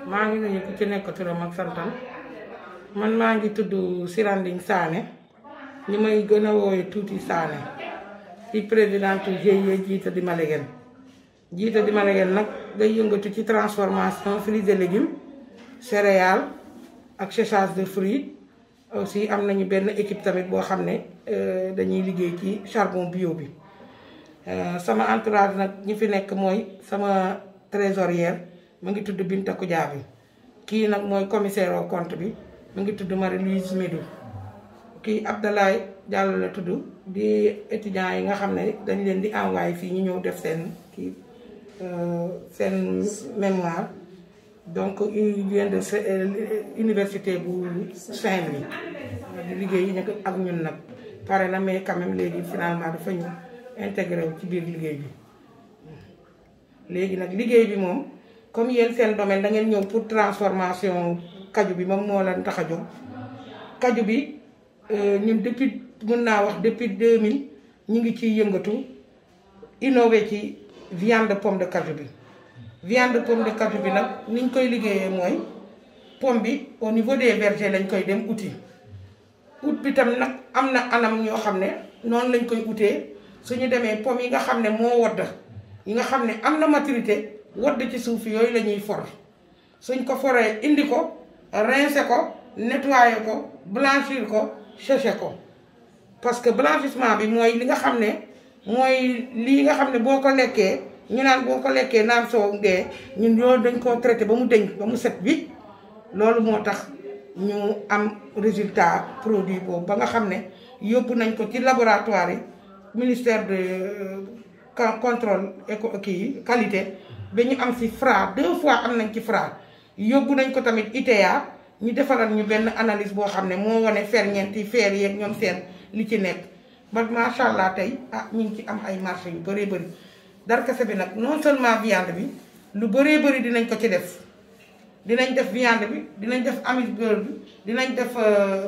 maa ngi nuyu ku ci nekk turam ak santam man maa ngi tudd Siranding Sané ñi may gën a wooye Tuuti Sané di présidente GIE Jiite di Malegen. Jiite di Malegen nag day yëngatu ci transformation fruits et légumes céréales ak séchage de fruits. Aussi am nañu benn équipe tamit boo xam ne dañuy liggéey ci charbon bio bi. Sama entourage nag ñi fi nekk mooy sama trésorière mu ngi tudd Binta Koudiaby kii nag mooy commissaire au compte bi mu ngi tudd Marie-Louise Médou kii Abdoulaye Diallo la tudd di étudiants yi nga xam ne dañ leen di envoyé fii ñu ñëw def seen kii seen mémoire donc il vient de université bu Saint-Louis di liggéey ñu ak ñun nag pare na mais quand même léegi finalement dafa ñu intégré wu ci biir liggéey bi. léegi nag liggéey bi moom comme yéen seen domaine da ngeen ñëw pour transformation kaju bi moom moo leen tax a jóg. kaju bi ñun depuis mën naa wax depuis 2000 ñu ngi ciy yëngatu innové ci viande pomme de kaju bi. viande pomme de kaju bi nag niñ koy liggéeyee mooy pomme bi au niveau des vergers lañ koy dem uti. ut bi tam nag am na anam ñoo xam ne noonu lañ koy utee suñu demee pomme yi nga xam ne moo wodd yi nga xam ne am na maturité wodd ci suuf yooyu la ñuy for suñ ko foree indi ko rincer ko nettoyer ko blanchir ko sécher ko parce que blanchissement bi mooy li nga xam ne mooy lii nga xam ne boo ko lekkee ñu naan boo ko lekkee naan soo dee ñun loolu dañ koo traité ba mu deñ ba mu set bi loolu moo tax ñu am résultat produit boobu ba nga xam ne yóbbu nañ ko ci laboratoire yi ministère de contrôle qualité ba ñu am ci Fra 2 fois am nañ ci Fra yóbbu nañ ko tamit ITA ñu defaral ñu benn analyse boo xam ne moo wane ferñeent yi feer yeeg ñoom seen li ci nekk ba macha allah tey ñu ngi ci am ay marché yu bëree bëri darkase bi nag non seulement viande bi lu bëree bëri dinañ ko ci def dinañ def viande bi dinañ def amuse-beurre bi dinañ def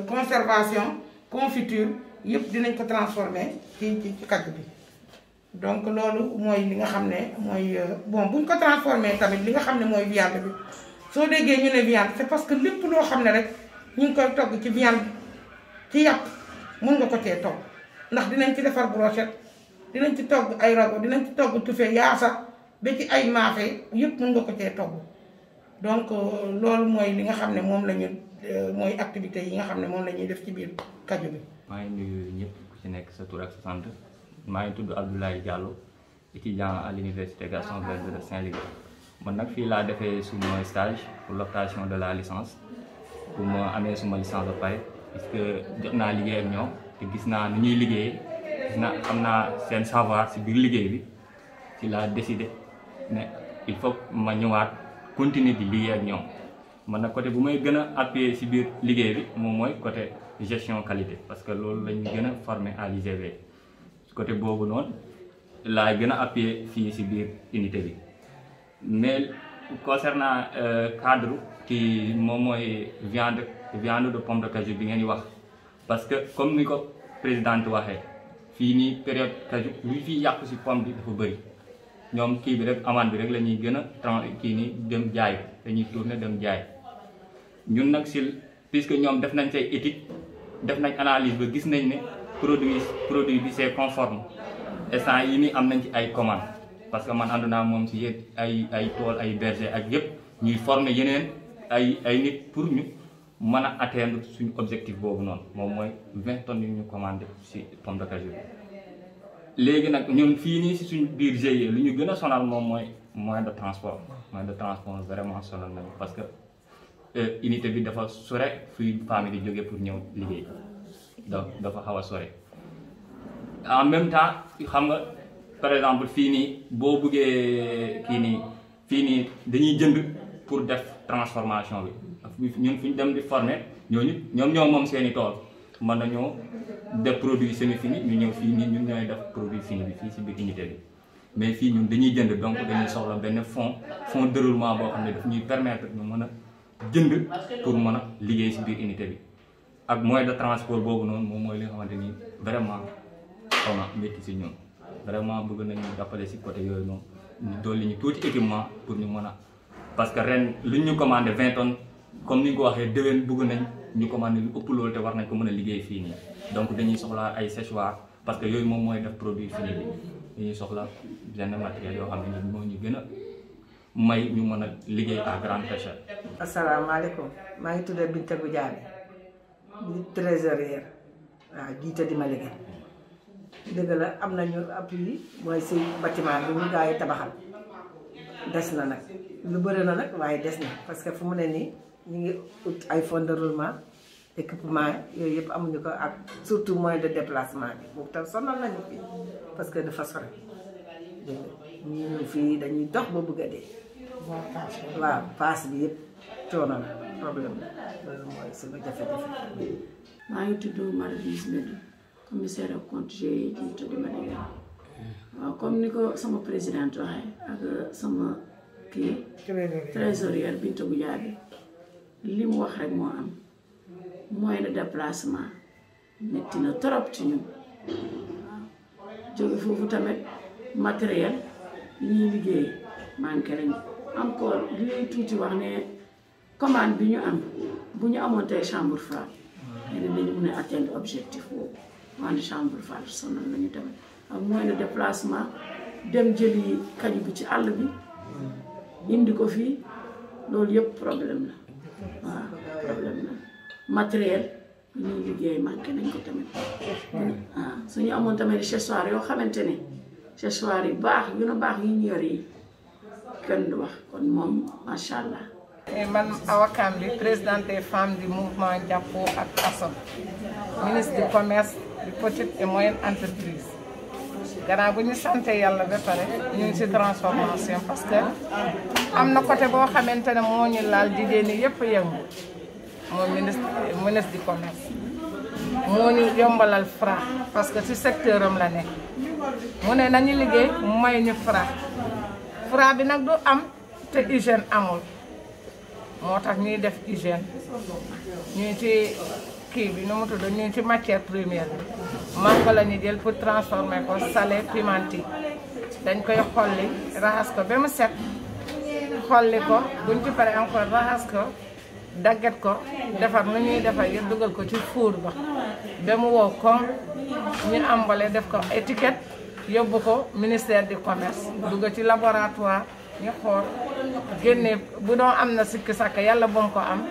conservation confiture yëpp dinañ ko transformer ci kaju bi donc loolu mooy li nga xam ne mooy bon buñ ko transformer tamit li nga xam ne mooy viande bi soo déggee ñu ne viande c'est parce que lépp loo xam ne rek ñu ngi koy togg ci viande ci yàpp mun nga ko cee togg ndax dinañ ci defar brochette dinañ ci togg ay rago dinañ ci togg tufe yaasa ba ci ay maafe yëpp mun nga ko cee togg donc loolu mooy li nga xam ne moom la ñu mooy activité yi nga xam ne moom la ñuy def ci biir kaju bi. maa ngi nuyu ñëpp ku ci nekk sa tur ak sa sant maa ngi tudd Abdoulaye Diallo étudiant à l'université Gaston Berger de Saint-Louis man nag fii laa defee suma stage pour l'obtention de la licence pour ma amee suma licence ba pare puisque jot naa liggéey ak ñoom te gis naa ni ñuy liggéeyee gis naa am naa seen savoir si biir liggéey bi ci laa décidé ne il faut ma ñëwaat continuer di liggéey ak ñoom man nag côté bu may gën a appuyer si biir liggéey bi moom mooy côté gestion qualité parce que loolu la ñu gën a formé à l'IGV côté boobu noonu laay gën a appuyer fii si biir unité bi mais concernant cadre qui moom mooy viande de pomme de cajou bi ngeen di wax parce que comme ni ko présidente waxee fii nii période cajou lu fi yàqu si pomme bi dafa bëri ñoom kii bi rek amande bi rek la ñuy gën a kii nii dem jaay dañuy tourner dem jaay ñun nag si puisque ñoom def nañ say étude def nañ analyse ba gis nañ ne produit bi c'est conforme instant yi nii am nañ ci ay commande parce que man ànd naa moom si yéen ay tool ay berger ak yëpp ñuy former yeneen ay nit pour ñu mën a atteindre suñu objectif boobu noonu moom mooy 20 tonnes yu ñu commandé si pomme de cajou bi léegi nag ñun fii nii si suñu biir GIE lu ñu gën a sonal moom mooy moyen de transport vraiment sonal nañu parce que unité bi dafa sore fuy famille di jógee pour ñëw liggéey donc dafa xaw a sore en même temps xam nga par exemple fii nii boo bëggee kii nii fii nii dañuy jënd pour def transformation bi ñun fu ñu dem di former ñoom ñoo moom seeni tool mën nañoo def produit semi fini ñu ñëw fii nii ñun ñooy def produit fini bi fii si biir unité bi mais fii ñun dañuy jënd donc dañuy soxla benn fond déroulement boo xam ne daf ñuy permettre ñu mën a jënd pour mën a liggéey si biir unité bi ak moyen de transport boobu noonu moom mooy li nga xamante ni vraiment xaw na métti si ñun vraiment bëgg nañu jàppale si côté yooyu noonu ñu dolli ñu tuuti équipement pour ñu mën a parce que ren lu ñu commandé 20 tonnes comme ni nga ko waxee déwén bëgg nañ ñu commandé lu ëpp loolu te war nañ ko mën a liggéey fii nii donc dañuy soxla ay séchoir parce que yooyu moom mooy def produit fini bi dañuy soxla yenn matériel yoo xam ne ni moo ñu gën a may ñu mën a liggéey à grande échelle. asalaamaaleykum maa ngi tudd Binta Goudiaby di trésorière waaw jiite di ma liggéey dëgg la am nañu appui mooy si bâtiment bi ñu gaa yi tabaxal des na nag lu bëri na nag waaye des na parce que fu mu ne nii ñu ngi ut ay fonds de roulement équipement yooyu yëpp amuñu ko ak surtout moyen de déplacement bi boobu tam sonal nañu fii parce que dafa sore dégg nga ñu ñëw fii dañuy dox ba bëgg a dee waaw paas bi yëpp coono la problème la loolu mooy sama jafe-jafe. maa ngi tudd Marie-Louise Mbedou commissaire au compte GIE jiite di Malika waaw comme ni ko sama présidente waxee ak sama kii trésorière Binta Goudiaby li mu wax rek moo am moyen de déplacement metti na trop ci ñun waaw jóge foofu tamit matériel li ñuy liggéey manqué nañu encore li ñuy tuuti wax ne commande bi ñu am bu ñu amoon tey chambre froide xëy na dañu mën a atteindre objectif boobu wante chambre froide sonal nañu tamit ak moyen de déplacement dem jëli kaju bi ci àll bi indi ko fii loolu yëpp problème la waaw problème la matériel bu ñuy liggéey manqué nañ ko tamit waaw suñu amoon tamit séchoir yoo xamante ne séchoir yi baax yu na baax yi ñu yor yi kenn du wax kon moom macha allah. man Awa Kambi présidente des femmes du mouvement Jàppoo ak ASSO ministre du commerce des petites et moyennes entreprises gannaaw bu ñu sant yàlla ba pare ñu ngi ci transformation parce que am na côté boo xamante ne moo ñu laal jigéen ñi yëpp yëngu moom ministre du commerce moo ñu yombalal Fra parce que ci secteur am la nekk mu ne nañu liggéey may ñu Fra bi nag du am te hygiène amul moo tax ñuy def hygiène ñuy ci kii bi nu mu tudd ñuy ci matière première bi mango la ñu jël pour transformer ko salé pimenté dañ koy xolli raxas ko ba mu set xolli ko buñ ci pare encore raxas ko dagget ko defar nu ñuy defar yëpp dugal ko ci four ba ba mu wow comme ñu emballé def ko étiquette yóbbu ko ministère du commerce dugg ci laboratoire ñu xool génne bu doon am na sikki sàkk yàlla bu mu ko am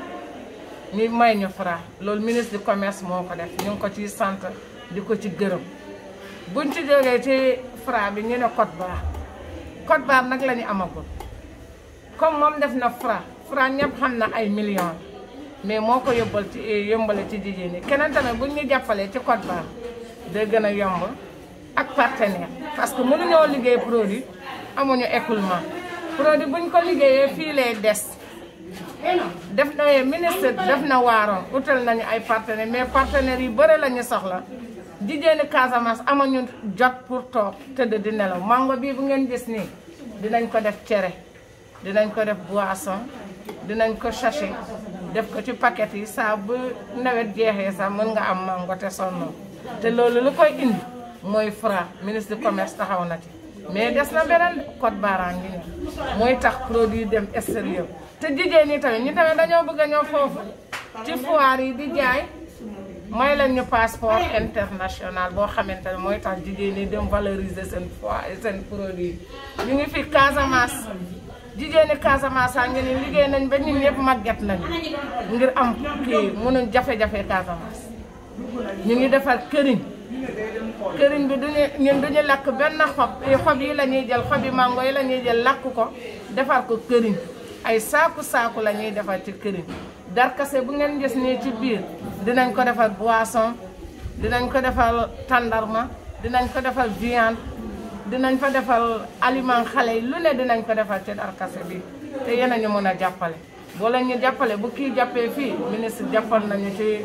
ñu may ñu Fra loolu ministre du commerce moo ko def ñu ngi ko ciy sant di ko ci gërëm buñ ci jógee ci Fra bi ñu ne code barre nag la ñu amagul comme moom def na Fra ñëpp xam na ay millions mais moo ko yombale ci jigéen ñi keneen tamit buñ ñu jàppalee ci code barre day gën a yomb ak partenaire parce que mënuñoo liggéey produit amuñu écoulement produit buñ ko liggéeyee fii lay des def na ministre def na waaroon utal nañu ay partenaires mais partenaires yu bëri la ñu soxla jigéeni Casamance amuñu jot pour toog tëdd di nelaw mango bii bu ngeen gis nii dinañ ko def cere dinañ ko def boisson dinañ ko sachet def ko ci paquet yi saa bu nawet jeexee sax mën nga am mango te sonnoo te loolu lu koy indi mooy Fra ministre du commerce taxaw na ci mais des na beneen code barre ngi nii mooy tax produit dem extérieur te jigéen ñi tamit ñu tamit dañoo bëgg a ñëw foofu ci foire yi di jaay mooy leen ñu passeport international boo xamante ne mooy tax jigéen ñi dem valoriser seen foire seen produit ñu ngi fi Casamance jigéen ñi Casamance a ngi ni liggéey nañ ba ñun ñëpp màgget nañu ngir am kii mënuñ jafe-jafe Casamance ñu ngi defar këriñ bi ñun duñu lakk benn xob yi la ñuy jël xobi mango yi la ñuy jël lakk ko defar ko këriñ ay saaku la ñuy defar ci këriñ darkase bu ngeen gis nii ci biir dinañ ko defar boisson dinañ ko defar tàndarma dinañ ko defar viande dinañ fa defar aliment xale yi lu ne dinañ ko defar ci darkase bi te yéen a ñu mën a jàppale boo leen ñu jàppale bu kii jàppee fii ministre jàppal nañu ci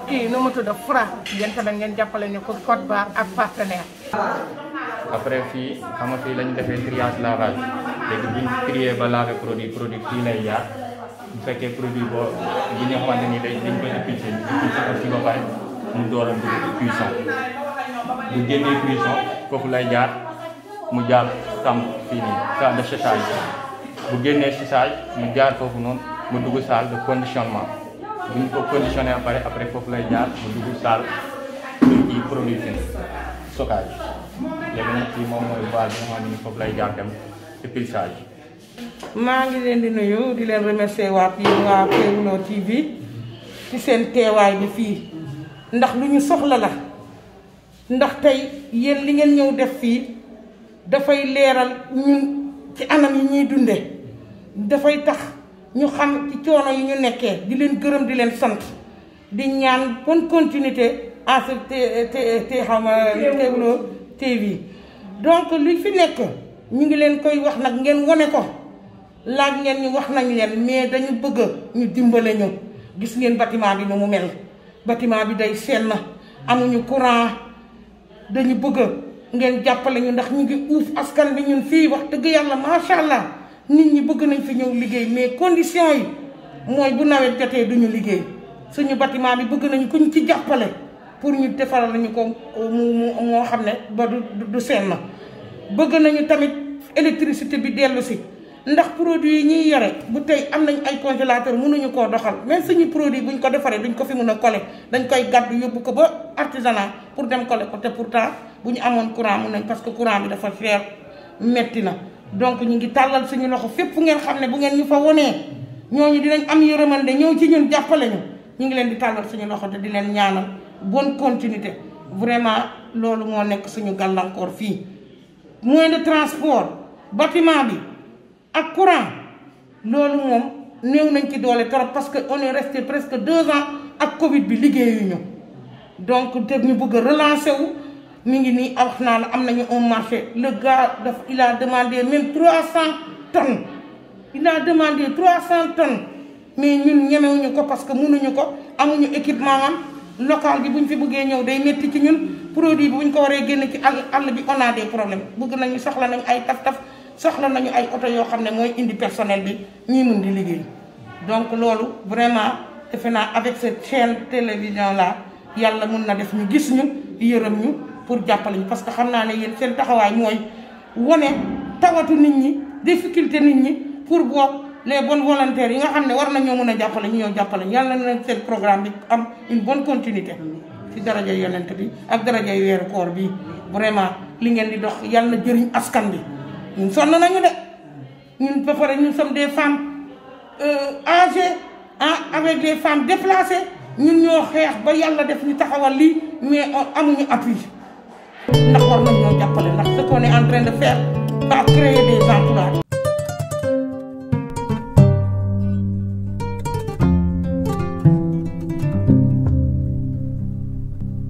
kii nu mu tudd Fra ngeen tamit ngeen jàppale ñu ko code barre ak partenaire. après fii xam nga fii la ñu defee triage lavage léegi bu ñu trié ba laver produit fii lay jaar bu fekkee produit boo bu ñu xamante ni dañ koy épicé ko ci ba pare mu door a dugg cuisson bu génnee cuisson foofu lay jaar mu jaar tam fii nii salle de séchage bu génnee si salle mu jaar foofu noonu mu dugg salle de conditionnement bu ñu ko conditionné ba pare après foofu lay jaar mu dugg salle ci produit fini stockage léegi nag fii moom mooy base bi nga xam ne foofu lay jaar dem ci pilsage. maa ngi leen di nuyu di leen remercier waat yéen waa Kéwoulo TV ci seen teewaay bi fii ndax lu ñu soxla la ndax tey yéen li ngeen ñëw def fii dafay leeral ñun ci anam yi ñuy dunde dafay tax ñu xam ci coono yi ñu nekkee di leen gërëm di leen sant di ñaan bonne continuité à ce Kéwoulo TV. donc li fi nekk ñu ngi leen koy wax nag ngeen wone ko laaj ngeen ñu wax nañ leen mais dañu bëgg ñu dimbale ñu gis ngeen bâtiment bi nu mu mel bâtiment bi day seen na amuñu courant dañu bëgg ngeen jàppale ñu ndax ñu ngi uuf askan bi ñun fii wax dëgg yàlla macha allah nit ñi bëgg nañ fi ñëw liggéey mais condition yi mooy bu nawet jotee duñu liggéey suñu bâtiment bi bëgg nañu kuñ ci jàppale pour ñu defaral nañu ko moo xam ne ba du seen na bëgg nañu tamit électricité bi dellu si ndax produit yi ñuy yore bu tey am nañ ay congélateur mënuñu koo doxal même suñu produit buñ ko defaree duñ ko fi mën a coller dañ koy gàddu yóbbu ko ba artisanat pour dem coller ko te pourtant bu ñu amoon courant mun nañ parce que courant bi dafa cher metti na donc ñu ngi tàllal suñu loxo fépp fu ngeen xam ne bu ngeen ñu fa wonee ñooñu dinañ am yërëmande ñëw ci ñun jàppale ñu ngi leen di tàllal suñu loxo te di leen ñaanal bonne continuité vraiment loolu moo nekk suñu gàllankoor fii moyen de transport bâtiment bi ak courant loolu moom néew nañ ci doole trop parce que on est resté presque 2 ans ak Covid bi liggéeyuñu donc te ñu bëgg a relancer wu mi ngi nii wax naa la am nañu un marché le gars il a demandé même 300 tonnes il a demandé 300 tonnes mais ñun ñemewuñu ko parce que mënuñu ko amuñu équipement am local bi buñ fi bëggee ñëw day métti ci ñun produit bi buñ ko waree génn ci àll bi on a des problèmes bëgg nañu soxla nañu ay taf-taf soxla nañu ay oto yoo xam ne mooy indi personnel bi ñuy mun di liggéey donc loolu vraiment defe naa avec cette chaîne télévision là yàlla mun na def ñu gis ñu yërëm ñu pour jàppale ñu parce que xam naa ne yéen seen taxawaay mooy wane tawatu nit ñi difficulté nit ñi pour boog les bonnes volontaires yi nga xam ne war nañoo mën a jàppale ñu ñëw jàppale yàlla na seen programme bi am une bonne continuité ci daraja yonent bi ak daraja weeru koor bi vraiment li ngeen di dox yàlla na jëriñ askan bi ñun sonn nañu de ñun ba pare ñun sommes des femmes âgées avec des femmes déplacées ñun ñoo xeex ba yàlla def ñu taxawal lii mais amuñu appui ndax war nañ ñoo jàppale ndax ce qu'on est en train de faire va créer des emplois